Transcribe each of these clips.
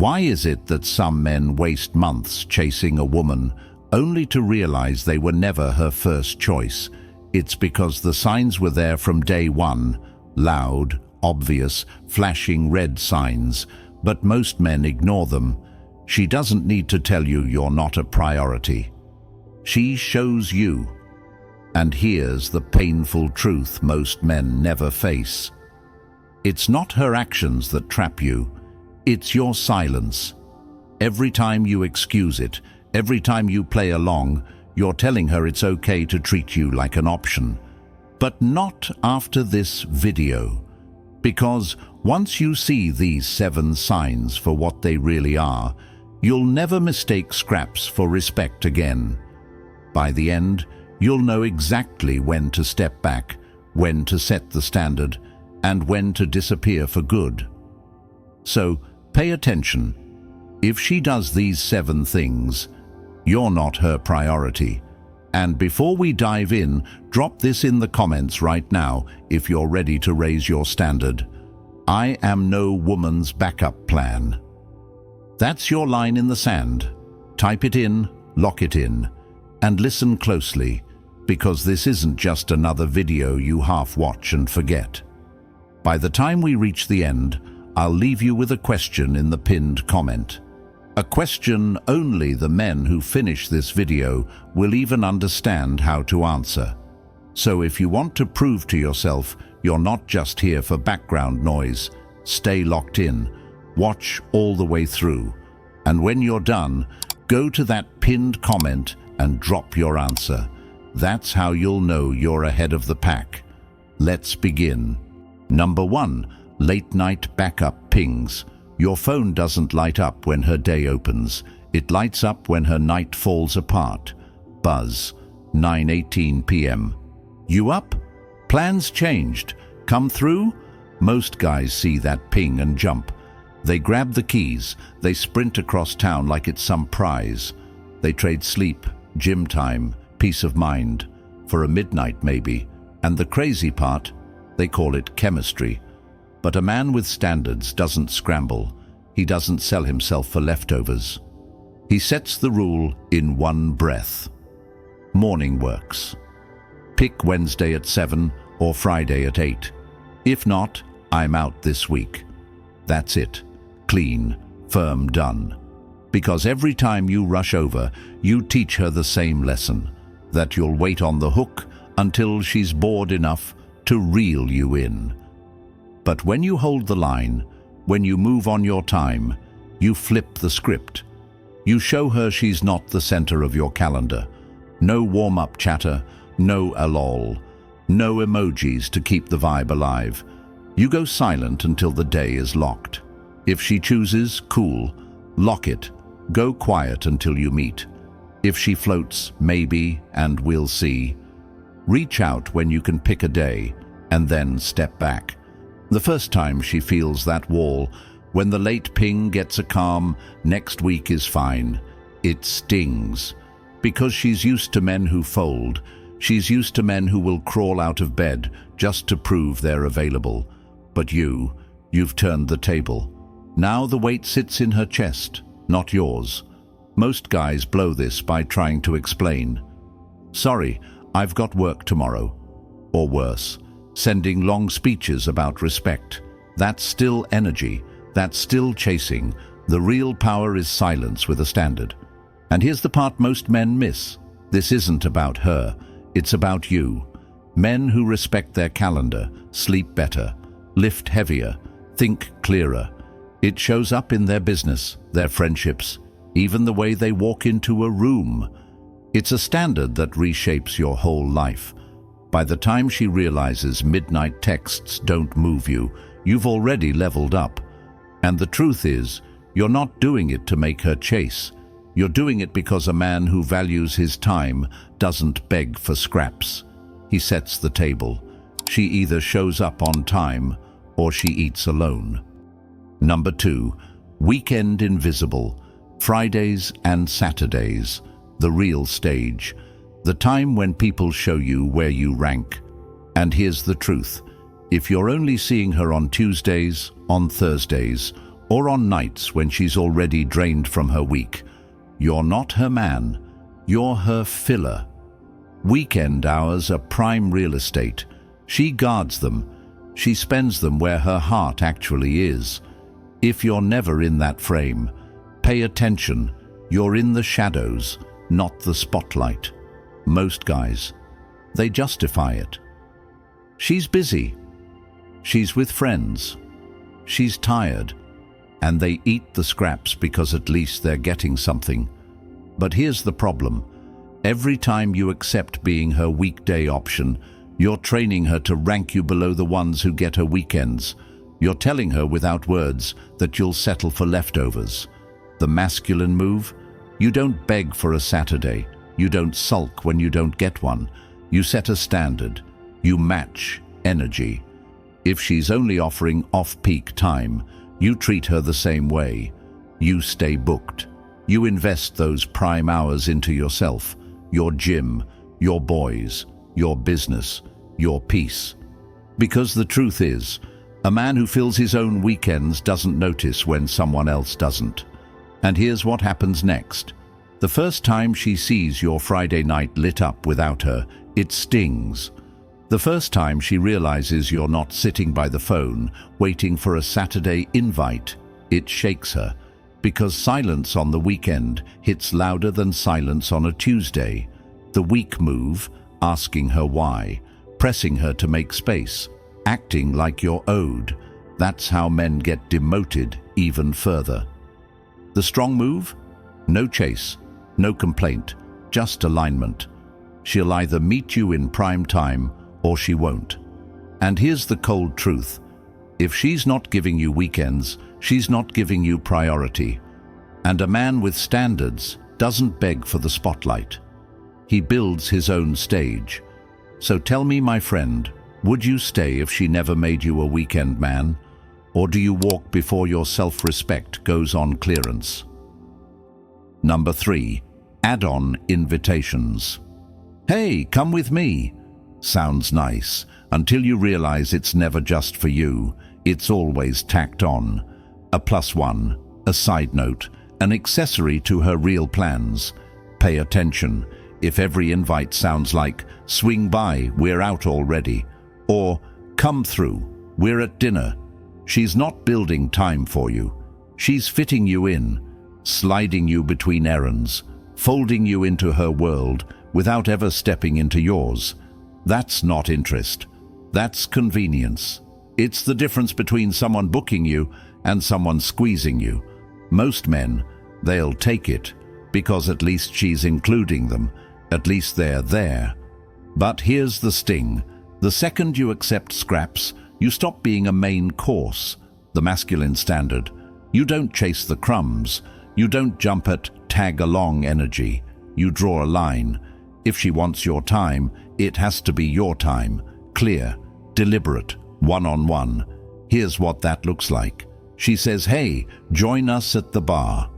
Why is it that some men waste months chasing a woman only to realize they were never her first choice? It's because the signs were there from day one, loud, obvious, flashing red signs, but most men ignore them. She doesn't need to tell you you're not a priority. She shows you. And here's the painful truth most men never face. It's not her actions that trap you, it's your silence. Every time you excuse it, every time you play along, you're telling her it's okay to treat you like an option. But not after this video. Because once you see these 7 signs for what they really are, you'll never mistake scraps for respect again. By the end, you'll know exactly when to step back, when to set the standard, and when to disappear for good. So, pay attention. If she does these 7 things, you're not her priority. And before we dive in, drop this in the comments right now if you're ready to raise your standard. I am no woman's backup plan. That's your line in the sand. Type it in, lock it in, and listen closely, because this isn't just another video you half watch and forget. By the time we reach the end, I'll leave you with a question in the pinned comment. A question only the men who finish this video will even understand how to answer. So if you want to prove to yourself you're not just here for background noise, stay locked in, watch all the way through, and when you're done, go to that pinned comment and drop your answer. That's how you'll know you're ahead of the pack. Let's begin. Number 1. Late night backup pings. Your phone doesn't light up when her day opens. It lights up when her night falls apart. Buzz. 9:18 p.m. You up? Plans changed. Come through? Most guys see that ping and jump. They grab the keys. They sprint across town like it's some prize. They trade sleep, gym time, peace of mind, for a midnight maybe. And the crazy part, they call it chemistry. But a man with standards doesn't scramble. He doesn't sell himself for leftovers. He sets the rule in one breath. Morning works. Pick Wednesday at 7 or Friday at 8. If not, I'm out this week. That's it. Clean, firm, done. Because every time you rush over, you teach her the same lesson, that you'll wait on the hook until she's bored enough to reel you in. But when you hold the line, when you move on your time, you flip the script. You show her she's not the center of your calendar. No warm-up chatter, no lol, no emojis to keep the vibe alive. You go silent until the day is locked. If she chooses, cool, lock it. Go quiet until you meet. If she floats, maybe, and we'll see. Reach out when you can pick a day, and then step back. The first time she feels that wall, when the late ping gets a calm, next week is fine. It stings. Because she's used to men who fold. She's used to men who will crawl out of bed just to prove they're available. But you've turned the table. Now the weight sits in her chest, not yours. Most guys blow this by trying to explain. Sorry, I've got work tomorrow. Or worse, sending long speeches about respect. That's still energy. That's still chasing. The real power is silence with a standard. And here's the part most men miss. This isn't about her. It's about you. Men who respect their calendar, sleep better, lift heavier, think clearer. It shows up in their business, their friendships, even the way they walk into a room. It's a standard that reshapes your whole life. By the time she realizes midnight texts don't move you, you've already leveled up. And the truth is, you're not doing it to make her chase. You're doing it because a man who values his time doesn't beg for scraps. He sets the table. She either shows up on time or she eats alone. Number 2, weekend invisible. Fridays and Saturdays, the real stage. The time when people show you where you rank. And here's the truth. If you're only seeing her on Tuesdays, on Thursdays, or on nights when she's already drained from her week. You're not her man, you're her filler. Weekend hours are prime real estate. She guards them. She spends them where her heart actually is. If you're never in that frame, pay attention. You're in the shadows, not the spotlight. Most guys, they justify it. She's busy. She's with friends. She's tired. And they eat the scraps because at least they're getting something. But here's the problem. Every time you accept being her weekday option, you're training her to rank you below the ones who get her weekends. You're telling her without words that you'll settle for leftovers. The masculine move? You don't beg for a Saturday. You don't sulk when you don't get one. You set a standard. You match energy. If she's only offering off-peak time, you treat her the same way. You stay booked. You invest those prime hours into yourself, your gym, your boys, your business, your peace. Because the truth is, a man who fills his own weekends doesn't notice when someone else doesn't. And here's what happens next. The first time she sees your Friday night lit up without her, it stings. The first time she realizes you're not sitting by the phone, waiting for a Saturday invite, it shakes her. Because silence on the weekend hits louder than silence on a Tuesday. The weak move, asking her why, pressing her to make space, acting like you're owed. That's how men get demoted even further. The strong move? No chase, no complaint, just alignment. She'll either meet you in prime time or she won't. And here's the cold truth. If she's not giving you weekends, she's not giving you priority. And a man with standards doesn't beg for the spotlight. He builds his own stage. So tell me, my friend, would you stay if she never made you a weekend man? Or do you walk before your self-respect goes on clearance? Number 3, add-on invitations. Hey, come with me. Sounds nice, until you realize it's never just for you. It's always tacked on. A +1, a side note, an accessory to her real plans. Pay attention. If every invite sounds like, swing by, we're out already, or come through, we're at dinner, she's not building time for you. She's fitting you in, sliding you between errands, folding you into her world without ever stepping into yours. That's not interest. That's convenience. It's the difference between someone booking you and someone squeezing you. Most men, they'll take it because at least she's including them. At least they're there. But here's the sting. The second you accept scraps, you stop being a main course, the masculine standard. You don't chase the crumbs. You don't jump at tag-along energy. You draw a line. If she wants your time, it has to be your time. Clear, deliberate, one-on-one. Here's what that looks like. She says, hey, join us at the bar.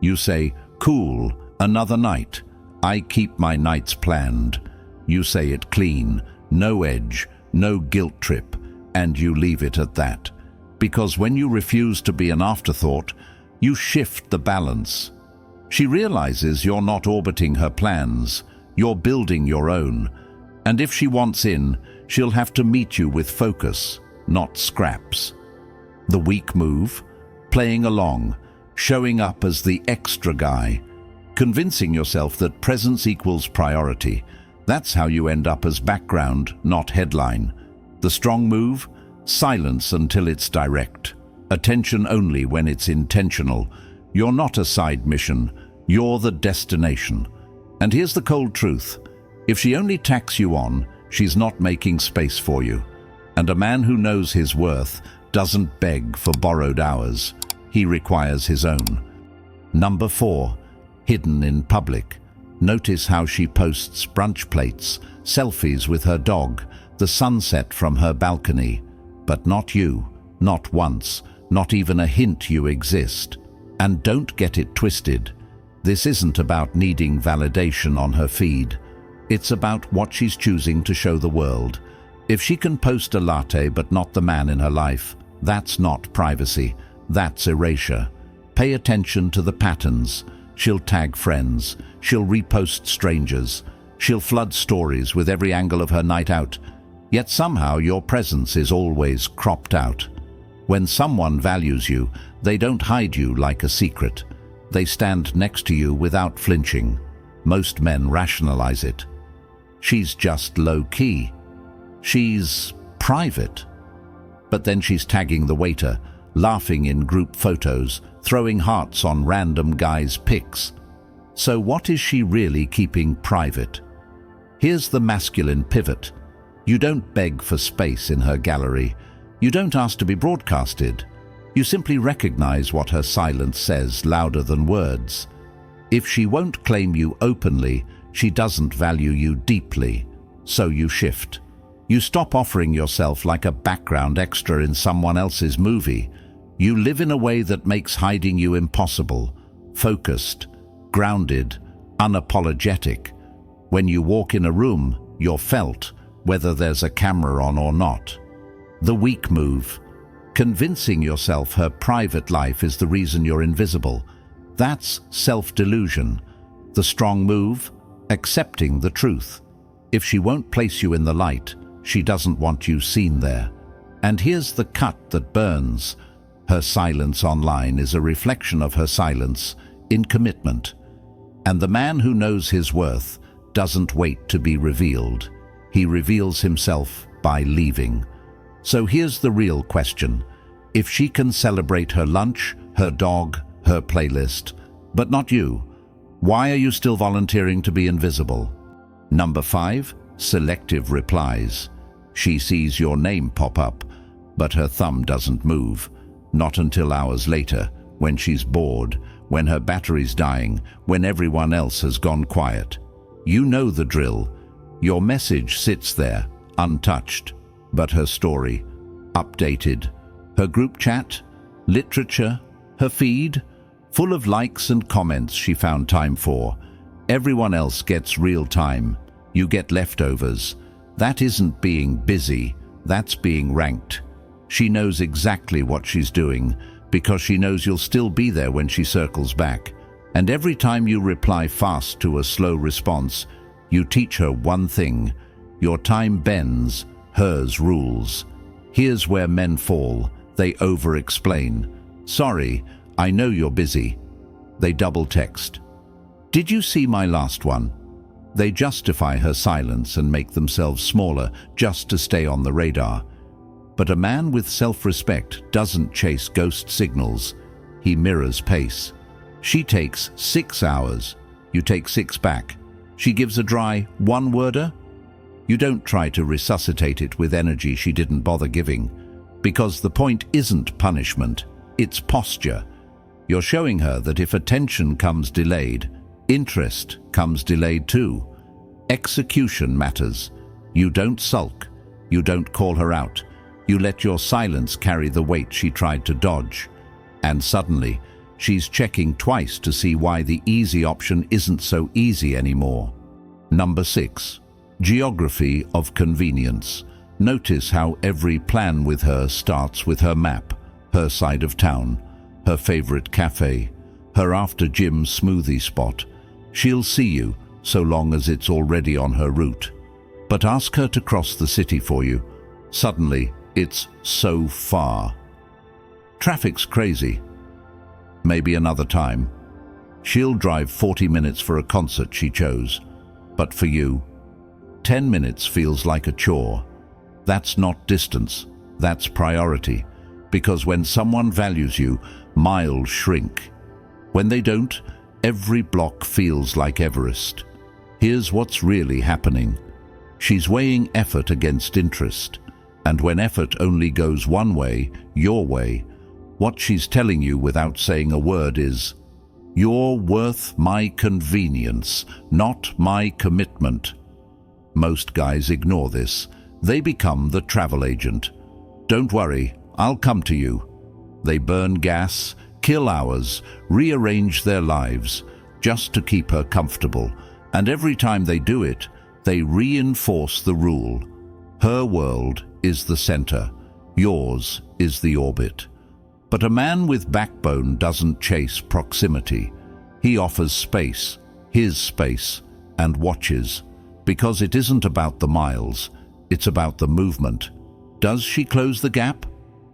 You say, cool, another night. I keep my nights planned. You say it clean, no edge, no guilt trip, and you leave it at that. Because when you refuse to be an afterthought, you shift the balance. She realizes you're not orbiting her plans, you're building your own. And if she wants in, she'll have to meet you with focus, not scraps. The weak move, playing along, showing up as the extra guy, convincing yourself that presence equals priority. That's how you end up as background, not headline. The strong move, silence until it's direct. Attention only when it's intentional. You're not a side mission, you're the destination. And here's the cold truth. If she only tacks you on, she's not making space for you. And a man who knows his worth doesn't beg for borrowed hours. He requires his own. Number 4, hidden in public. Notice how she posts brunch plates, selfies with her dog, the sunset from her balcony. But not you, not once, not even a hint you exist. And don't get it twisted. This isn't about needing validation on her feed. It's about what she's choosing to show the world. If she can post a latte but not the man in her life, that's not privacy. That's erasure. Pay attention to the patterns. She'll tag friends. She'll repost strangers. She'll flood stories with every angle of her night out. Yet somehow your presence is always cropped out. When someone values you, they don't hide you like a secret. They stand next to you without flinching. Most men rationalize it. She's just low-key. She's private. But then she's tagging the waiter, laughing in group photos, throwing hearts on random guys' pics. So what is she really keeping private? Here's the masculine pivot. You don't beg for space in her gallery. You don't ask to be broadcasted. You simply recognize what her silence says louder than words. If she won't claim you openly, she doesn't value you deeply. So you shift. You stop offering yourself like a background extra in someone else's movie. You live in a way that makes hiding you impossible. Focused, grounded, unapologetic. When you walk in a room, you're felt, whether there's a camera on or not. The weak move. Convincing yourself her private life is the reason you're invisible. That's self-delusion. The strong move, accepting the truth. If she won't place you in the light, she doesn't want you seen there. And here's the cut that burns. Her silence online is a reflection of her silence in commitment. And the man who knows his worth doesn't wait to be revealed. He reveals himself by leaving. So here's the real question. If she can celebrate her lunch, her dog, her playlist, but not you, why are you still volunteering to be invisible? Number 5, selective replies. She sees your name pop up, but her thumb doesn't move. Not until hours later, when she's bored, when her battery's dying, when everyone else has gone quiet. You know the drill. Your message sits there, untouched, but her story, updated. Her group chat, literature, her feed, full of likes and comments she found time for. Everyone else gets real time. You get leftovers. That isn't being busy, that's being ranked. She knows exactly what she's doing because she knows you'll still be there when she circles back. And every time you reply fast to a slow response, you teach her one thing. Your time bends, hers rules. Here's where men fall. They over-explain. Sorry, I know you're busy. They double text. Did you see my last one? They justify her silence and make themselves smaller just to stay on the radar. But a man with self-respect doesn't chase ghost signals. He mirrors pace. She takes 6 hours. You take 6 back. She gives a dry one-worder. You don't try to resuscitate it with energy she didn't bother giving. Because the point isn't punishment, it's posture. You're showing her that if attention comes delayed, interest comes delayed too. Execution matters. You don't sulk. You don't call her out. You let your silence carry the weight she tried to dodge. And suddenly, she's checking twice to see why the easy option isn't so easy anymore. Number 6. Geography of convenience. Notice how every plan with her starts with her map, her side of town, her favorite cafe, her after-gym smoothie spot. She'll see you, so long as it's already on her route. But ask her to cross the city for you. Suddenly, it's so far. Traffic's crazy. Maybe another time. She'll drive 40 minutes for a concert she chose. But for you, 10 minutes feels like a chore. That's not distance, that's priority. Because when someone values you, miles shrink. When they don't, every block feels like Everest. Here's what's really happening. She's weighing effort against interest. And when effort only goes one way, your way, what she's telling you without saying a word is, "You're worth my convenience, not my commitment." Most guys ignore this. They become the travel agent. "Don't worry, I'll come to you." They burn gas, kill hours, rearrange their lives, just to keep her comfortable. And every time they do it, they reinforce the rule. Her world is the center. Yours is the orbit. But a man with backbone doesn't chase proximity. He offers space, his space, and watches, because it isn't about the miles, it's about the movement. Does she close the gap?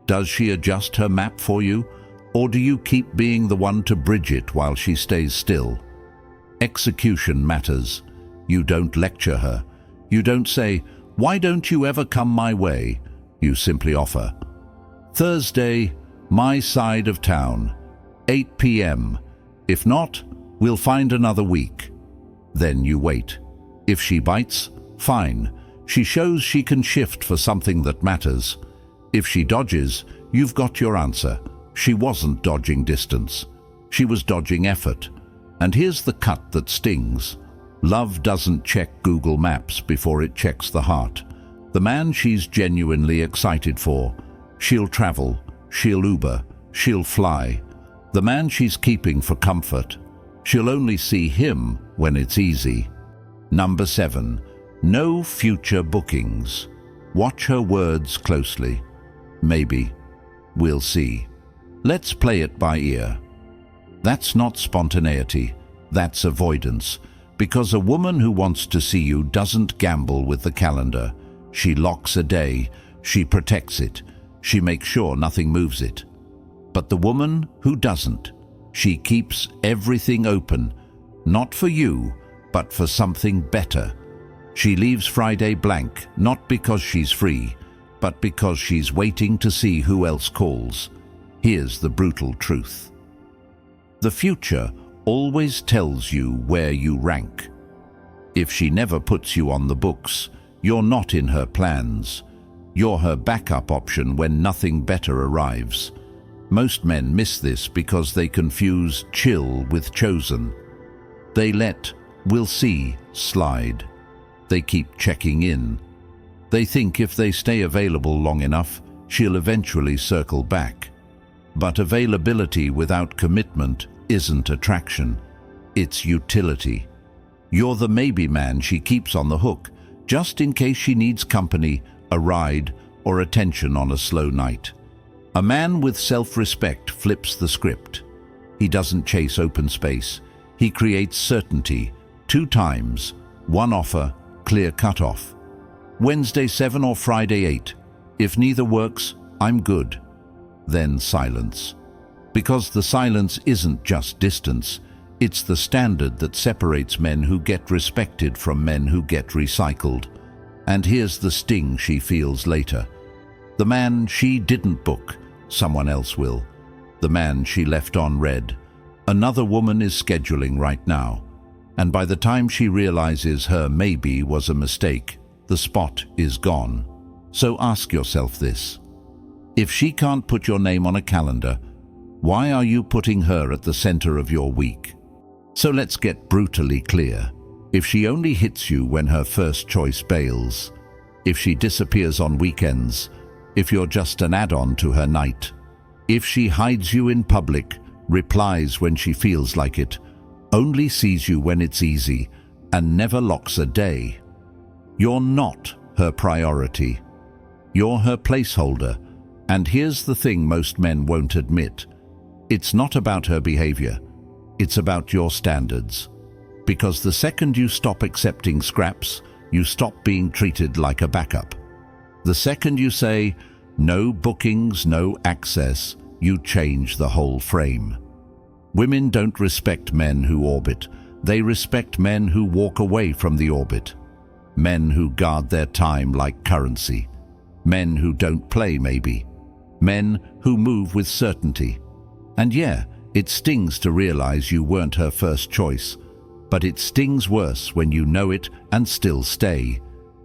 Does she adjust her map for you? Or do you keep being the one to bridge it while she stays still? Execution matters. You don't lecture her. You don't say, "Why don't you ever come my way?" You simply offer, "Thursday, my side of town, 8 p.m. If not, we'll find another week." Then you wait. If she bites, fine. She shows she can shift for something that matters. If she dodges, you've got your answer. She wasn't dodging distance. She was dodging effort. And here's the cut that stings. Love doesn't check Google Maps before it checks the heart. The man she's genuinely excited for, she'll travel, she'll Uber, she'll fly. The man she's keeping for comfort, she'll only see him when it's easy. Number 7, no future bookings. Watch her words closely. Maybe. We'll see. Let's play it by ear. That's not spontaneity, that's avoidance. Because a woman who wants to see you doesn't gamble with the calendar. She locks a day, she protects it, she makes sure nothing moves it. But the woman who doesn't, she keeps everything open, not for you, but for something better. She leaves Friday blank, not because she's free, but because she's waiting to see who else calls. Here's the brutal truth. The future always tells you where you rank. If she never puts you on the books, you're not in her plans. You're her backup option when nothing better arrives. Most men miss this because they confuse chill with chosen. They let "we'll see" slide. They keep checking in. They think if they stay available long enough, she'll eventually circle back. But availability without commitment isn't attraction, it's utility. You're the maybe man she keeps on the hook, just in case she needs company, a ride, or attention on a slow night. A man with self-respect flips the script. He doesn't chase open space. He creates certainty. 2 times, 1 offer, clear cutoff. Wednesday 7 or Friday 8. If neither works, I'm good. Then silence. Because the silence isn't just distance, it's the standard that separates men who get respected from men who get recycled. And here's the sting she feels later. The man she didn't book, someone else will. The man she left on red, another woman is scheduling right now. And by the time she realizes her maybe was a mistake, the spot is gone. So ask yourself this. If she can't put your name on a calendar, why are you putting her at the center of your week? So let's get brutally clear. If she only hits you when her first choice bails, if she disappears on weekends, if you're just an add-on to her night, if she hides you in public, replies when she feels like it, only sees you when it's easy, and never locks a day, you're not her priority. You're her placeholder. And here's the thing most men won't admit. It's not about her behavior. It's about your standards. Because the second you stop accepting scraps, you stop being treated like a backup. The second you say, no bookings, no access, you change the whole frame. Women don't respect men who orbit. They respect men who walk away from the orbit. Men who guard their time like currency. Men who don't play maybe. Men who move with certainty. And yeah, it stings to realize you weren't her first choice, but it stings worse when you know it and still stay.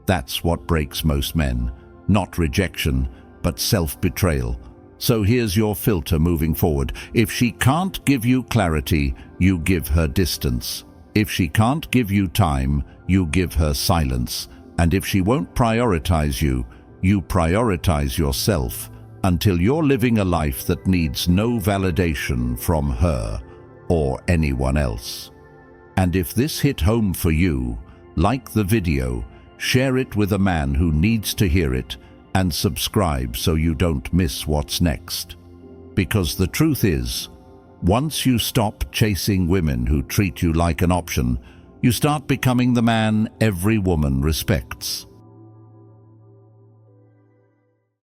That's what breaks most men. Not rejection, but self-betrayal. So here's your filter moving forward. If she can't give you clarity, you give her distance. If she can't give you time, you give her silence. And if she won't prioritize you, you prioritize yourself until you're living a life that needs no validation from her or anyone else. And if this hit home for you, like the video, share it with a man who needs to hear it, and subscribe so you don't miss what's next. Because the truth is, once you stop chasing women who treat you like an option, you start becoming the man every woman respects.